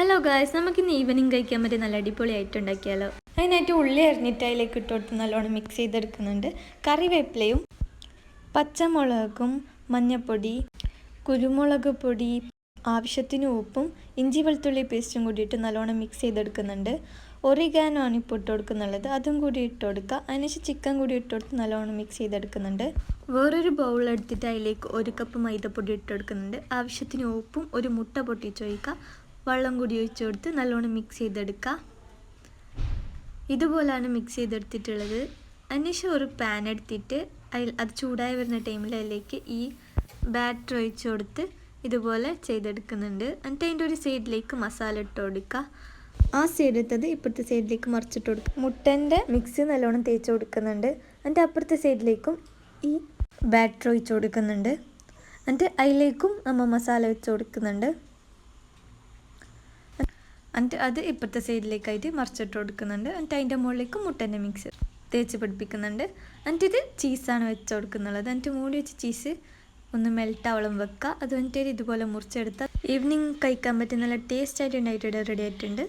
Hello guys, നമുക്കിന്ന് evening കഴിക്കാൻ പറ്റിയ നല്ല അടിപൊളിയായിട്ട് ഉണ്ടാക്കിയാലോ. അതിനായിട്ട് ഉള്ളി അരിഞ്ഞിട്ട് അതിലേക്ക് ഇട്ട് കൊടുത്ത് നല്ലോണം മിക്സ് ചെയ്തെടുക്കുന്നുണ്ട്. കറിവേപ്പിലയും പച്ചമുളകും മഞ്ഞൾപ്പൊടി കുരുമുളക് പൊടി ആവശ്യത്തിന് ഉപ്പും ഇഞ്ചി വെളുത്തുള്ളി പേസ്റ്റും കൂടി ഇട്ട് നല്ലോണം മിക്സ് ചെയ്തെടുക്കുന്നുണ്ട്. ഒറിഗാനോ ആണ് ഇപ്പോൾ ഇട്ട് കൊടുക്കുന്നുള്ളത്, അതും കൂടി ഇട്ട് കൊടുക്കുക. അതിനുശേഷം ചിക്കൻ കൂടി ഇട്ട് കൊടുത്ത് നല്ലോണം മിക്സ് ചെയ്തെടുക്കുന്നുണ്ട്. വേറൊരു ബൗൾ എടുത്തിട്ട് അതിലേക്ക് 1 കപ്പ് മൈദപ്പൊടി ഇട്ട് കൊടുക്കുന്നുണ്ട്. ആവശ്യത്തിന് ഉപ്പും ഒരു മുട്ട പൊട്ടിച്ച് ഒഴിക്കുക. വെള്ളം കൂടി ഒഴിച്ച് കൊടുത്ത് നല്ലോണം മിക്സ് ചെയ്തെടുക്കുക. ഇതുപോലെയാണ് മിക്സ് ചെയ്തെടുത്തിട്ടുള്ളത്. അതിനുശേഷം ഒരു പാൻ എടുത്തിട്ട് അത് ചൂടായി വരുന്ന ടൈമിൽ അതിലേക്ക് ഈ ബാറ്റർ ഒഴിച്ച് കൊടുത്ത് ഇതുപോലെ ചെയ്തെടുക്കുന്നുണ്ട്. എന്നിട്ട് അതിൻ്റെ ഒരു സൈഡിലേക്ക് മസാല ഇട്ട് കൊടുക്കുക. ആ സൈഡ് എടുത്തത് ഇപ്പുറത്തെ സൈഡിലേക്ക് മറിച്ചിട്ട് കൊടുക്കുക. മുട്ടൻ്റെ മിക്സ് നല്ലോണം തേച്ച് കൊടുക്കുന്നുണ്ട്. എന്നിട്ട് അപ്പുറത്തെ സൈഡിലേക്കും ഈ ബാറ്റർ ഒഴിച്ച് കൊടുക്കുന്നുണ്ട്. എന്നിട്ട് അതിലേക്കും നമ്മൾ മസാല വെച്ച് കൊടുക്കുന്നുണ്ട്. എന്നിട്ട് അത് ഇപ്പുറത്തെ സൈഡിലേക്കായിട്ട് മറിച്ചിട്ട് കൊടുക്കുന്നുണ്ട്. എന്നിട്ട് അതിൻ്റെ മുകളിലേക്ക് മുട്ടൻ്റെ മിക്സ് തേച്ച് പിടിപ്പിക്കുന്നുണ്ട്. എന്നിട്ട് ഇത് ചീസാണ് വെച്ച് കൊടുക്കുന്നുള്ളത്. എന്നിട്ട് മൂടി വെച്ച് ചീസ് ഒന്ന് മെൽട്ടാവളം വെക്കുക. അത് എന്നിട്ട് ഇതുപോലെ മുറിച്ചെടുത്താൽ ഈവനിങ് കഴിക്കാൻ പറ്റുന്ന നല്ല ടേസ്റ്റ് ആയിട്ട് ഉണ്ടായിട്ട് റെഡി ആയിട്ടുണ്ട്.